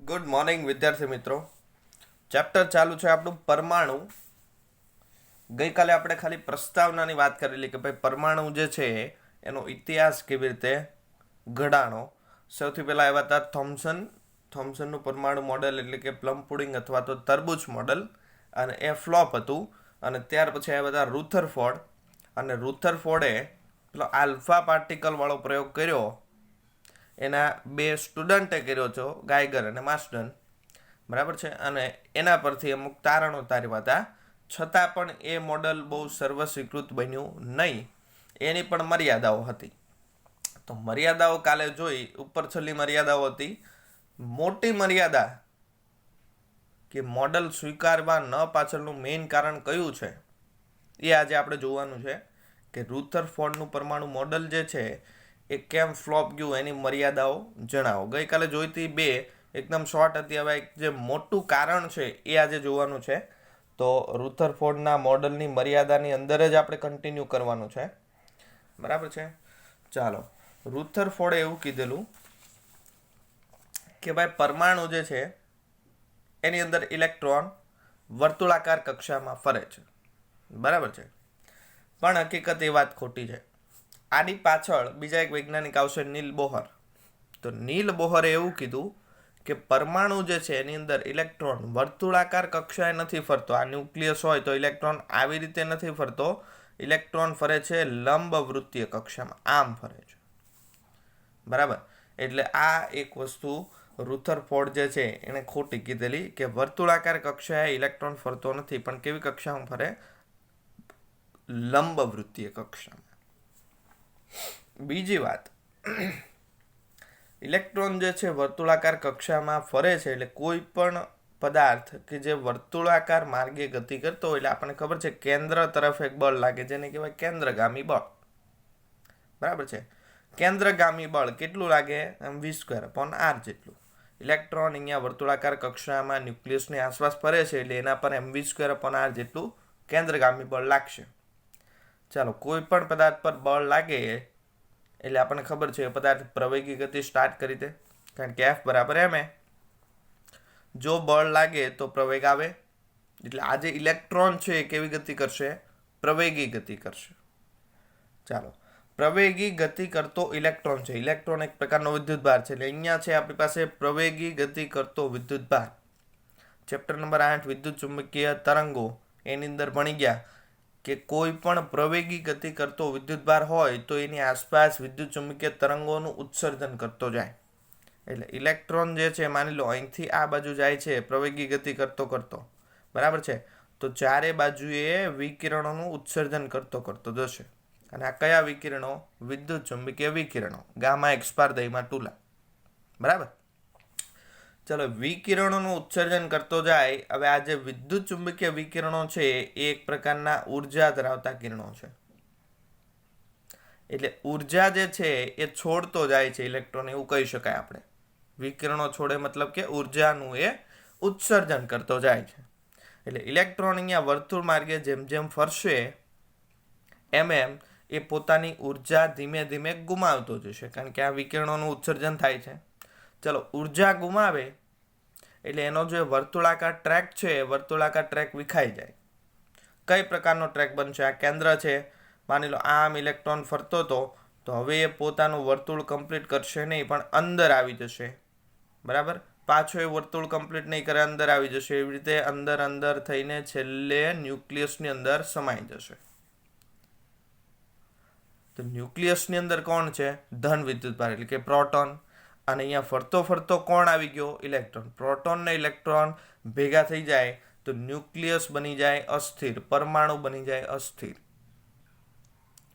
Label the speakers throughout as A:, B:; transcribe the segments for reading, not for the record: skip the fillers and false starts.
A: Good morning વિદ્યાર્થી મિત્રો. Chapter ચાલુ છે આપણું પરમાણુ. ગઈકાલે આપણે ખાલી પ્રસ્તાવનાની વાત કરેલી કે ભાઈ પરમાણુ જે છે એનો ઇતિહાસ કેવી રીતે ઘડાણો. સૌથી પહેલાં આવ્યા હતા થોમ્સનનું પરમાણુ મોડેલ એટલે કે પ્લમ પુડિંગ અથવા તો તરબૂચ મોડેલ, અને એ ફ્લોપ હતું. અને ત્યાર પછી આવ્યા હતા રુથરફોર્ડ, અને રુથરફોર્ડે પેલો આલ્ફા પાર્ટિકલવાળો પ્રયોગ કર્યો. એના બે સ્ટુડન્ટે કર્યો છો, ગાયગર અને માસ્ટન, બરાબર છે. અને એના પરથી અમુક તારણો તાર્યા હતા. છતાં પણ એ મોડલ બહુ સર્વસ્વીકૃત બન્યું નહીં. એની પણ મર્યાદાઓ હતી. તો મર્યાદાઓ કાલે જોઈ. ઉપર છેલ્લી મર્યાદાઓ હતી. મોટી મર્યાદા કે મોડલ સ્વીકારવા ન પાછળનું મેઇન કારણ કયું છે એ આજે આપણે જોવાનું છે. કે રુથરફોર્ડનું પરમાણુ મોડલ જે છે એ કેમ ફ્લોપ ગયું, એની મર્યાદાઓ જણાવો. ગઈકાલે જોઈતી બે એકદમ શોર્ટ હતી. હવે એક જે મોટું કારણ છે એ આજે જોવાનું છે. તો રુથરફોર્ડના મોડલની મર્યાદાની અંદર જ આપણે કન્ટિન્યુ કરવાનું છે, બરાબર છે. ચાલો, રુથરફોર્ડે એવું કીધેલું કે ભાઈ પરમાણુ જે છે એની અંદર ઇલેક્ટ્રોન વર્તુળાકાર કક્ષામાં ફરે છે, બરાબર છે. પણ હકીકત એ વાત ખોટી છે. આની પાછળ બીજા એક વૈજ્ઞાનિક આવશે, નીલ બોહર. તો નીલ બોહરે એવું કીધું કે પરમાણુ જે છે એની અંદર ઇલેક્ટ્રોન વર્તુળાકાર કક્ષાએ નથી ફરતો. આ ન્યુક્લિયસ હોય તો ઇલેક્ટ્રોન આવી રીતે નથી ફરતો. ઇલેક્ટ્રોન ફરે છે લંબ વૃત્તીય કક્ષામાં, આમ ફરે છે, બરાબર. એટલે આ એક વસ્તુ રુથરફોર્ડ જે છે એણે ખોટી કીધેલી કે વર્તુળાકાર કક્ષાએ ઇલેક્ટ્રોન ફરતો નથી, પણ કેવી કક્ષામાં ફરે? લંબ વૃત્તીય કક્ષામાં. બીજી વાત, ઇલેક્ટ્રોન જે છે વર્તુળાકાર કક્ષામાં ફરે છે એટલે કોઈ પણ પદાર્થ કે જે વર્તુળાકાર માર્ગે ગતિ કરતો હોય એટલે આપણને ખબર છે કેન્દ્ર તરફ એક બળ લાગે જેને કહેવાય કેન્દ્રગામી બળ, બરાબર છે. કેન્દ્રગામી બળ કેટલું લાગે? mv²/r જેટલું. ઇલેક્ટ્રોન અહીંયા વર્તુળાકાર કક્ષામાં ન્યુક્લિયસની આસપાસ ફરે છે એટલે એના પર mv²/r જેટલું કેન્દ્રગામી બળ લાગશે. ચાલો, કોઈ પણ પદાર્થ પર બળ લાગે એટલે આપણને ખબર છે પદાર્થ પ્રવેગી ગતિ સ્ટાર્ટ કરી દે, કારણ કે F = ma. જો બળ લાગે તો પ્રવેગ આવે. એટલે આ જે ઇલેક્ટ્રોન છે એ કેવી ગતિ કરશે? પ્રવેગી ગતિ કરશે. ચાલો, પ્રવેગી ગતિ કરતો ઇલેક્ટ્રોન છે. ઇલેક્ટ્રોન એક પ્રકારનો વિદ્યુતભાર છે. એટલે અહીંયા છે આપણી પાસે પ્રવેગી ગતિ કરતો વિદ્યુતભાર. ચેપ્ટર નંબર 8 વિદ્યુત ચુંબકીય તરંગો એની અંદર ભણી ગયા કે કોઈ પણ પ્રવેગી ગતિ કરતો વિદ્યુતભાર હોય તો એની આસપાસ વિદ્યુત ચુંબકીય તરંગોનું ઉત્સર્જન કરતો જાય. એટલે ઇલેક્ટ્રોન જે છે, માની લો અહીંથી આ બાજુ જાય છે પ્રવેગી ગતિ કરતો કરતો, બરાબર છે. તો ચારે બાજુએ વિકિરણોનું ઉત્સર્જન કરતો કરતો જશે. અને આ કયા વિકિરણો? વિદ્યુત ચુંબકીય વિકિરણો, ગામા એક્સ પારદયમાં ટુલા, બરાબર. ચલો, વિકિરણોનું ઉત્સર્જન કરતો જાય. હવે આ જે વિદ્યુત ચુંબકીય વિકિરણો છે એ એક પ્રકારના ઉર્જા ધરાવતા કિરણો છે. એટલે ઉર્જા જે છે એ છોડતો જાય છે ઇલેક્ટ્રોન, એવું કહી શકાય આપણે. વિકિરણો છોડે મતલબ કે ઉર્જાનું એ ઉત્સર્જન કરતો જાય છે. એટલે ઇલેક્ટ્રોન અહીંયા વર્તુળ માર્ગે જેમ જેમ ફરશે એમ એ પોતાની ઉર્જા ધીમે ધીમે ગુમાવતો જશે, કારણ કે આ વિકિરણોનું ઉત્સર્જન થાય છે. ચલો, ઉર્જા ગુમાવે એટલે એનો જે વર્તુળાકાર ટ્રેક છે એ વર્તુળાકાર ટ્રેક વિખાઈ જાય. કઈ પ્રકારનો ટ્રેક બનશે? આ કેન્દ્ર છે, માની લો આમ ઇલેક્ટ્રોન ફરતો હતો, તો હવે એ પોતાનું વર્તુળ કમ્પ્લીટ કરશે નહીં, પણ અંદર આવી જશે, બરાબર. પાછો એ વર્તુળ કમ્પ્લીટ નહીં કરે, અંદર આવી જશે. એવી રીતે અંદર અંદર થઈને છેલ્લે ન્યુક્લિયસની અંદર સમાઈ જશે. તો ન્યુક્લિયસની અંદર કોણ છે? ધન વિદ્યુતભાર એટલે કે પ્રોટોન. અને અહીંયા ફરતો ફરતો કોણ આવી ગયો? ઇલેક્ટ્રોન. પ્રોટોન ને ઇલેક્ટ્રોન ભેગા થઈ જાય તો ન્યુક્લિયસ બની જાય અસ્થિર, પરમાણુ બની જાય અસ્થિર,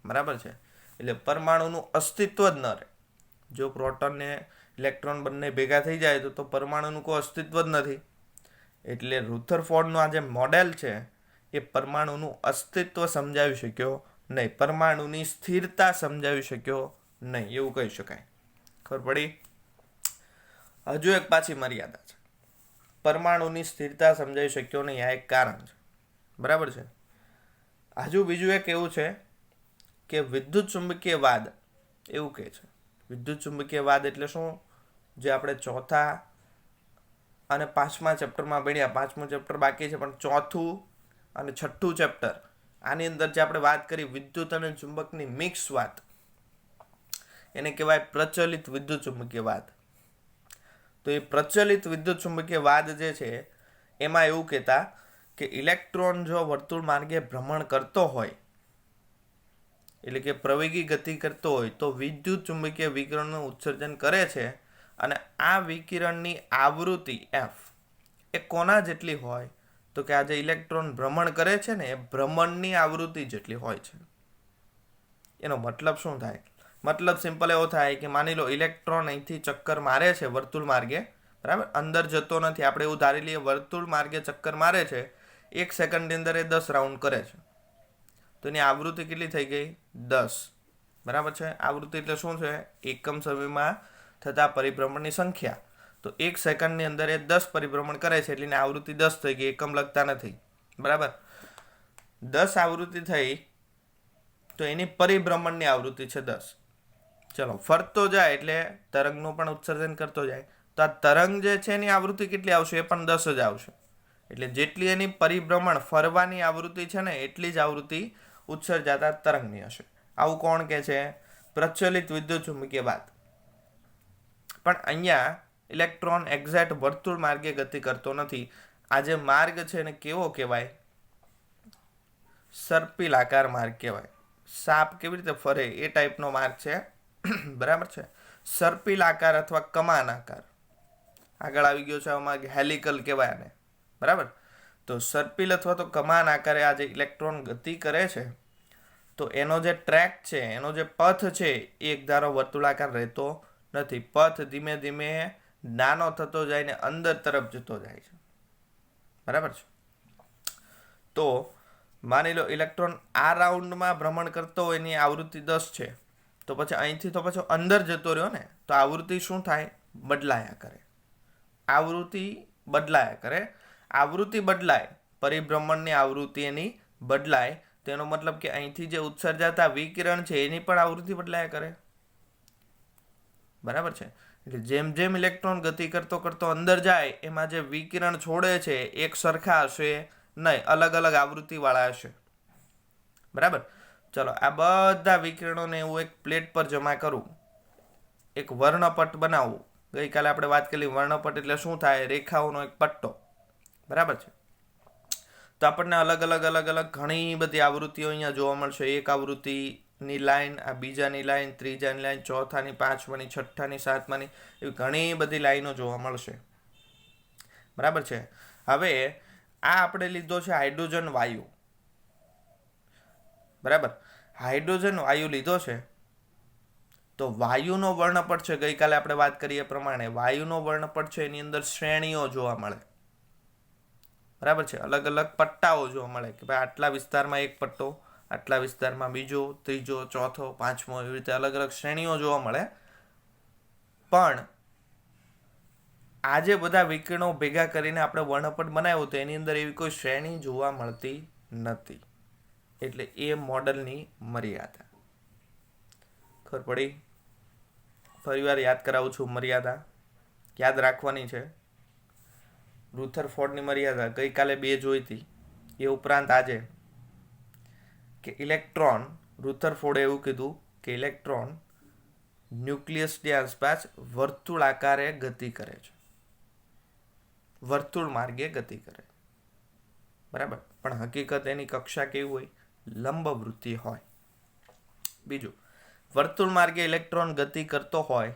A: બરાબર છે. એટલે પરમાણુનું અસ્તિત્વ જ ન રહે. જો પ્રોટોન ને ઇલેક્ટ્રોન બંને ભેગા થઈ જાય તો પરમાણુનું કોઈ અસ્તિત્વ જ નથી. એટલે રુથરફોર્ડનો આ જે મોડેલ છે એ પરમાણુનું અસ્તિત્વ સમજાવી શક્યો નહીં, પરમાણુની સ્થિરતા સમજાવી શક્યો નહીં, એવું કહી શકાય. ખબર પડી? હજુ એક પાછી મર્યાદા છે. પરમાણુની સ્થિરતા સમજાવી શક્યો નહીં, આ એક કારણ છે, બરાબર છે. હજુ બીજું એક એવું છે કે વિદ્યુત ચુંબકીય વાદ એવું કહે છે. વિદ્યુત ચુંબકીય વાદ એટલે શું? જે આપણે ચોથા અને 5મા ચેપ્ટરમાં ભણ્યા. 5મું ચેપ્ટર બાકી છે, પણ 4થું અને 6થું ચેપ્ટર આની અંદર જે આપણે વાત કરી વિદ્યુત અને ચુંબકની મિક્સ વાત, એને કહેવાય પ્રચલિત વિદ્યુત ચુંબકીય વાદ. તો એ પ્રચલિત વિદ્યુત ચુંબકીય વાદ જે છે એમાં એવું કહેતા કે ઇલેક્ટ્રોન જો વર્તુળ માર્ગે ભ્રમણ કરતો હોય, એટલે કે પ્રવેગી ગતિ કરતો હોય, તો વિદ્યુત ચુંબકીય વિકિરણનું ઉત્સર્જન કરે છે. અને આ વિકિરણની આવૃત્તિ એફ એ કોના જેટલી હોય? તો કે આ જે ઇલેક્ટ્રોન ભ્રમણ કરે છે ને, એ ભ્રમણની આવૃત્તિ જેટલી હોય છે. એનો મતલબ શું થાય? મતલબ સિમ્પલ એવો થાય કે માની લો ઇલેક્ટ્રોન અહીંથી ચક્કર મારે છે વર્તુળ માર્ગે, બરાબર, અંદર જતો નથી. આપણે એવું ધારી લઈએ વર્તુળ માર્ગે ચક્કર મારે છે, 1 સેકન્ડની અંદર એ 10 રાઉન્ડ કરે છે. તો એની આવૃત્તિ કેટલી થઈ ગઈ? 10. બરાબર છે. આવૃત્તિ એટલે શું છે? એકમ સમયમાં થતા પરિભ્રમણની સંખ્યા. તો 1 સેકન્ડની અંદર એ 10 પરિભ્રમણ કરે છે, એટલે એની આવૃત્તિ 10 થઈ ગઈ. એકમ લખતા નથી, બરાબર. 10 આવૃત્તિ થઈ, તો એની પરિભ્રમણની આવૃત્તિ છે 10. ચલો, ફરતો જાય એટલે તરંગનું પણ ઉત્સર્જન કરતો જાય. તો આ તરંગ જે છે એની આવૃત્તિ કેટલી આવશે? એ પણ 10 જ આવશે. એટલે જેટલી એની પરિભ્રમણ ફરવાની આવૃત્તિ છે ને, એટલી જ આવૃત્તિ ઉત્સર્જાતા તરંગની હશે. આવું કોણ કહે છે? પ્રચલિત વિદ્યુત ચુંબકીય વાદ. પણ અહીંયા ઇલેક્ટ્રોન એક્ઝેક્ટ વર્તુળ માર્ગે ગતિ કરતો નથી. આ જે માર્ગ છે એને કેવો કહેવાય? સર્પિલાકાર માર્ગ કહેવાય. સાપ કેવી રીતે ફરે એ ટાઈપનો માર્ગ છે, બરાબર છે. સર્પિલાકાર અથવા કમાન આકાર. આગળ આવી ગયો છે આમાં હેલિકલ કહેવાય આને, બરાબર. તો સર્પિલ અથવા તો કમાન આકારે આ જે ઇલેક્ટ્રોન ગતિ કરે છે, તો એનો જે ટ્રેક છે, એનો જે પથ છે, એ એકધારો વર્તુળાકાર રહેતો નથી. પથ ધીમે ધીમે નાનો થતો જાય ને અંદર તરફ જતો જાય છે, બરાબર છે. તો માની લો ઇલેક્ટ્રોન આ રાઉન્ડમાં ભ્રમણ કરતો હોય, એની આવૃત્તિ 10 છે, તો પછી અહીંથી તો પછી અંદર જતો રહ્યો ને, તો આવૃત્તિ શું થાય? બદલાયા કરે. આવૃત્તિ બદલાયા કરે. આવૃત્તિ બદલાય, પરિભ્રમણની આવૃત્તિ એની બદલાય, તેનો મતલબ કે અહીંથી જે ઉત્સર્જાતા વિકિરણ છે એની પણ આવૃત્તિ બદલાયા કરે, બરાબર છે. એટલે જેમ જેમ ઇલેક્ટ્રોન ગતિ કરતો કરતો અંદર જાય, એમાં જે વિકિરણ છોડે છે એક સરખા હશે નહીં, અલગ અલગ આવૃત્તિવાળા હશે, બરાબર. ચલો, આ બધા વિકિરણોને હું એક પ્લેટ પર જમા કરું, એક વર્ણપટ બનાવું. ગઈકાલે આપણે વાત કરી વર્ણપટ એટલે શું થાય? રેખાઓનો એક પટ્ટો, બરાબર છે. તો આપણને અલગ અલગ ઘણી બધી આવૃત્તિઓ અહીંયા જોવા મળશે. એક આવૃત્તિની લાઈન, આ બીજાની લાઈન, ત્રીજાની લાઈન, ચોથાની, 5માની, 6ઠાની, 7માની, એવી ઘણી બધી લાઈનો જોવા મળશે, બરાબર છે. હવે આ આપણે લીધો છે હાઇડ્રોજન વાયુ, બરાબર. હાઇડ્રોજન વાયુ લીધો છે, તો વાયુનો વર્ણપટ છે, ગઈકાલે આપણે વાત કરીએ પ્રમાણે વાયુનો વર્ણપટ છે, એની અંદર શ્રેણીઓ જોવા મળે, બરાબર છે. અલગ અલગ પટ્ટાઓ જોવા મળે કે ભાઈ આટલા વિસ્તારમાં એક પટ્ટો, આટલા વિસ્તારમાં બીજો, ત્રીજો, ચોથો, 5મો, એવી રીતે અલગ અલગ શ્રેણીઓ જોવા મળે. પણ આજે બધા વિકિરણો ભેગા કરીને આપણે વર્ણપટ બનાવ્યો, તો એની અંદર એવી કોઈ શ્રેણી જોવા મળતી નથી. એટલે એ મોડલની મર્યાદા. ખબર પડી? ફરીવાર યાદ કરાવું છું, મર્યાદા યાદ રાખવાની છે. રુથરફોર્ડની મર્યાદા ગઈકાલે 2 જોઈ હતી. એ ઉપરાંત આજે કે ઇલેક્ટ્રોન, રુથરફોર્ડે એવું કીધું કે ઇલેક્ટ્રોન ન્યુક્લિયસની આસપાસ વર્તુળાકારે ગતિ કરે છે, વર્તુળ માર્ગે ગતિ કરે, બરાબર. પણ હકીકત એની કક્ષા કેવી હોય? લંબવૃત્તિ હોય. બીજું, વર્તુળ માર્ગે ઇલેક્ટ્રોન ગતિ કરતો હોય,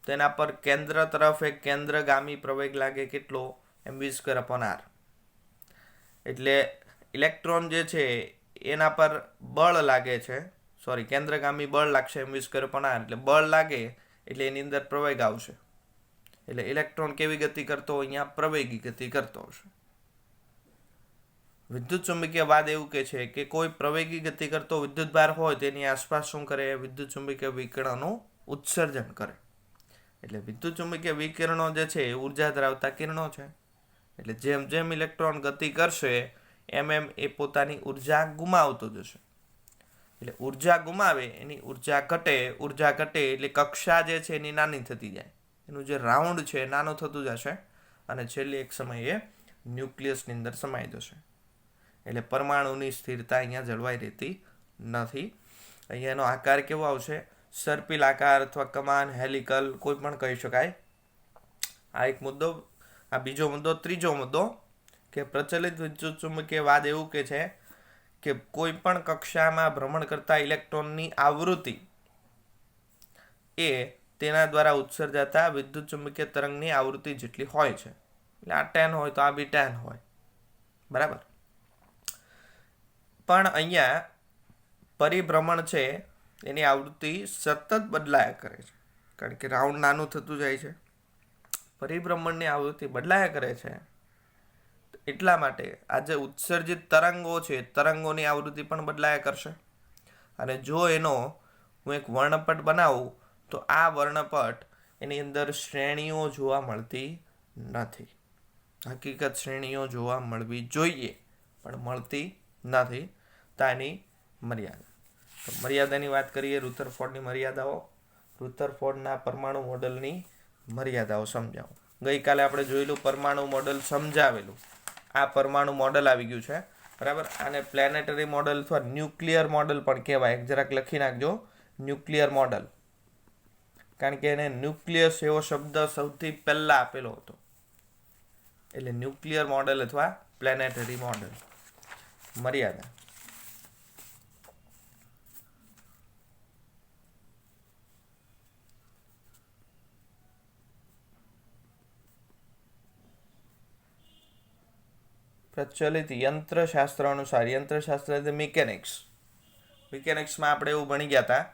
A: તેના પર કેન્દ્ર તરફ એક કેન્દ્રગામી પ્રવેગ લાગે. કેટલો? mv²/r. એટલે ઇલેક્ટ્રોન જે છે એના પર બળ લાગે છે, કેન્દ્રગામી બળ લાગશે mv²/r. એટલે બળ લાગે એટલે એની અંદર પ્રવેગ આવશે. એટલે ઇલેક્ટ્રોન કેવી ગતિ કરતો હોય? અહીંયા પ્રવેગી ગતિ કરતો હશે. વિદ્યુત ચુંબકીય વાદ એવું કહે છે કે કોઈ પ્રવેગી ગતિ કરતો વિદ્યુતભાર હોય, તેની આસપાસ શું કરે? વિદ્યુત ચુંબકીય વિકિરણોનું ઉત્સર્જન કરે. એટલે વિદ્યુત ચુંબકીય વિકિરણો જે છે એ ઉર્જા ધરાવતા કિરણો છે. એટલે જેમ જેમ ઇલેક્ટ્રોન ગતિ કરશે એમ એમ એ પોતાની ઉર્જા ગુમાવતો જશે. એટલે ઉર્જા ગુમાવે, એની ઉર્જા ઘટે એટલે કક્ષા જે છે એની નાની થતી જાય, એનું જે રાઉન્ડ છે નાનું થતું જશે. અને છેલ્લી એક સમયે ન્યુક્લિયસની અંદર સમાઈ જશે. એટલે પરમાણુની સ્થિરતા અહીંયા જળવાઈ રહેતી નથી. અહીંયા એનો આકાર કેવો આવશે? સર્પિલ આકાર અથવા કમાન, હેલિકલ, કોઈ પણ કહી શકાય. આ એક મુદ્દો. આ બીજો મુદ્દો. ત્રીજો મુદ્દો કે પ્રચલિત વિદ્યુત ચુંબકીય વાદ એવું કે છે કે કોઈ પણ કક્ષામાં ભ્રમણ કરતા ઇલેક્ટ્રોનની આવૃત્તિ એ તેના દ્વારા ઉત્સર્જાતા વિદ્યુત ચુંબકીય તરંગની આવૃત્તિ જેટલી હોય છે. એટલે આ 10 હોય તો આ બી 10 હોય. બરાબર. પણ અહીંયા પરિભ્રમણ છે એની આવૃત્તિ સતત બદલાયા કરે છે, કારણ કે રાઉન્ડ નાનું થતું જાય છે. પરિભ્રમણની આવૃત્તિ બદલાયા કરે છે, એટલા માટે આ જે ઉત્સર્જિત તરંગો છે તરંગોની આવૃત્તિ પણ બદલાયા કરશે. અને જો એનો હું એક વર્ણપટ બનાવું તો આ વર્ણપટ એની અંદર શ્રેણીઓ જોવા મળતી નથી. હકીકત શ્રેણીઓ જોવા મળવી જોઈએ પણ મળતી નથી. તો એની મર્યાદા. તો મર્યાદાની વાત કરીએ. રુથરફોર્ડની મર્યાદાઓ. રુથરફોર્ડના પરમાણુ મોડલની મર્યાદાઓ સમજાવો. ગઈકાલે આપણે જોયેલું પરમાણુ મોડલ સમજાવેલું. આ પરમાણુ મોડલ આવી ગયું છે. બરાબર. આને પ્લેનેટરી મોડલ અથવા ન્યુક્લિયર મોડલ પણ કહેવાય. જરાક લખી નાખજો, ન્યુક્લિયર મોડલ, કારણ કે એને ન્યુક્લિયસ એવો શબ્દ સૌથી પહેલા આપેલો હતો. એટલે ન્યુક્લિયર મોડલ અથવા પ્લેનેટરી મોડલ. મર્યાદા. પ્રચલિત યંત્રશાસ્ત્ર અનુસાર, યંત્રશાસ્ત્ર એટલે મિકેનિક્સમાં આપણે એવું ભણી ગયા હતા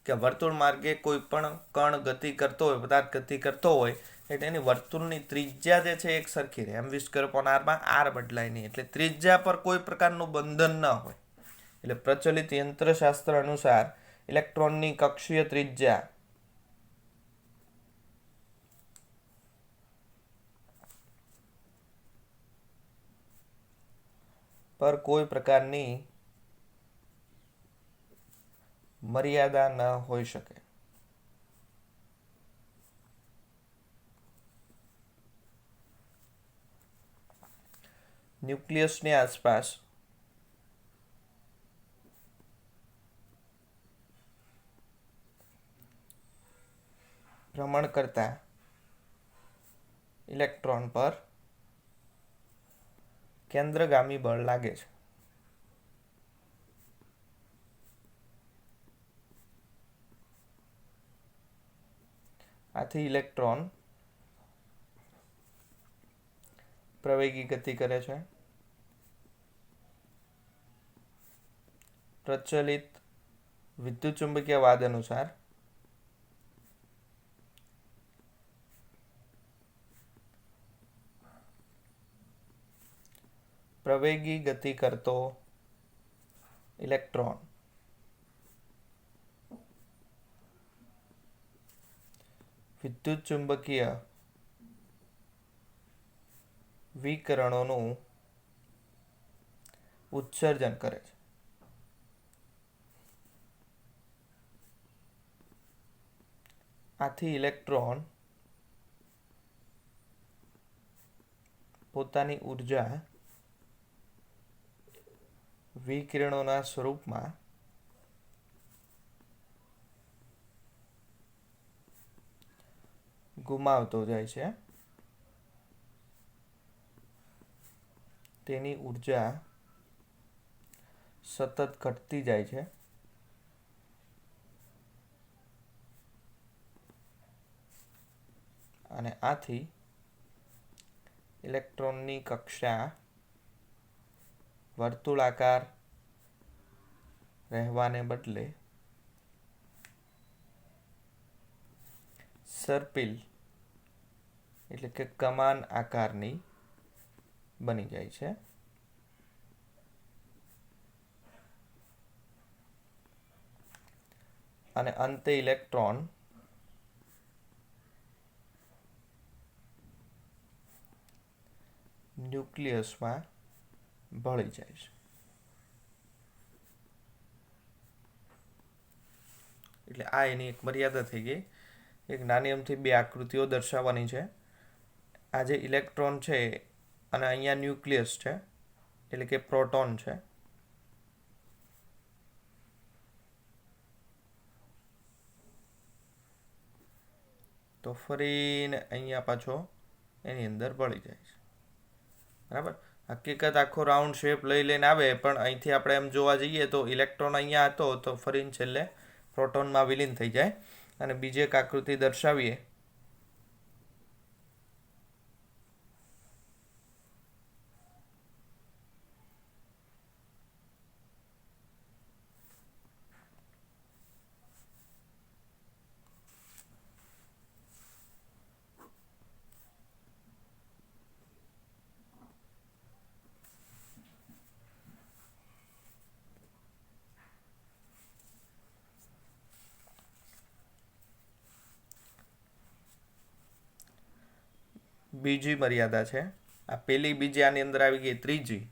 A: કે વર્તુળ માર્ગે કોઈ પણ કણ ગતિ કરતો હોય, પદાર્થ ગતિ કરતો હોય, એટલે એની વર્તુળની ત્રિજ્યા જે છે એક સરખી રહે. m²/r આર બદલાય નહીં. એટલે ત્રિજ્યા પર કોઈ પ્રકારનું બંધન ન હોય. એટલે પ્રચલિત યંત્રશાસ્ત્ર અનુસાર ઇલેક્ટ્રોનની કક્ષીય ત્રિજ્યા પર કોઈ પ્રકારની મર્યાદા ન હોઈ શકે. ન્યુક્લિયસની આસપાસ ભ્રમણ કરતા ઇલેક્ટ્રોન પર કેન્દ્રગામી બળ લાગે છે. આથી ઇલેક્ટ્રોન પ્રવેગી ગતિ કરે છે. પ્રચલિત વિદ્યુતચુંબકીય વાદ અનુસાર પ્રવેગી ગતિ કરતો ઇલેક્ટ્રોન વિદ્યુતચુંબકીય વિકિરણોનું ઉત્સર્જન કરે છે. આથી ઇલેક્ટ્રોન પોતાની ઉર્જા વિકિરણોના સ્વરૂપમાં ગુમાવતો જાય છે. તેની ઉર્જા સતત ઘટતી જાય છે. અને આથી ઇલેક્ટ્રોનની કક્ષા વર્તુળાકાર રહેવાને બદલે સર્પિલ એટલે કે કમાન આકારની બની જાય છે. અને અંતે ઇલેક્ટ્રોન ન્યુક્લિયસમાં ભળી જાય છે. એટલે આ એની એક મર્યાદા થઈ ગઈ. એક નાની અમથી બે આકૃતિઓ દર્શાવવાની છે. આ જે ઇલેક્ટ્રોન છે અને અહીંયા ન્યુક્લિયસ છે એટલે કે પ્રોટોન છે. તો ફરીને અહીંયા પાછો એની અંદર ભળી જાય છે. બરાબર. હકીકત આખો રાઉન્ડ શેપ લઈ લઈને આવે, પણ અહીંથી આપણે એમ જોવા જઈએ તો ઇલેક્ટ્રોન અહીંયા હતો તો ફરીને છેલ્લે પ્રોટોનમાં વિલીન થઈ જાય. અને બીજી એક આકૃતિ દર્શાવીએ. બીજી મર્યાદા છે. આ પેલી બીજી આની અંદર આવી ગઈ ત્રીજી.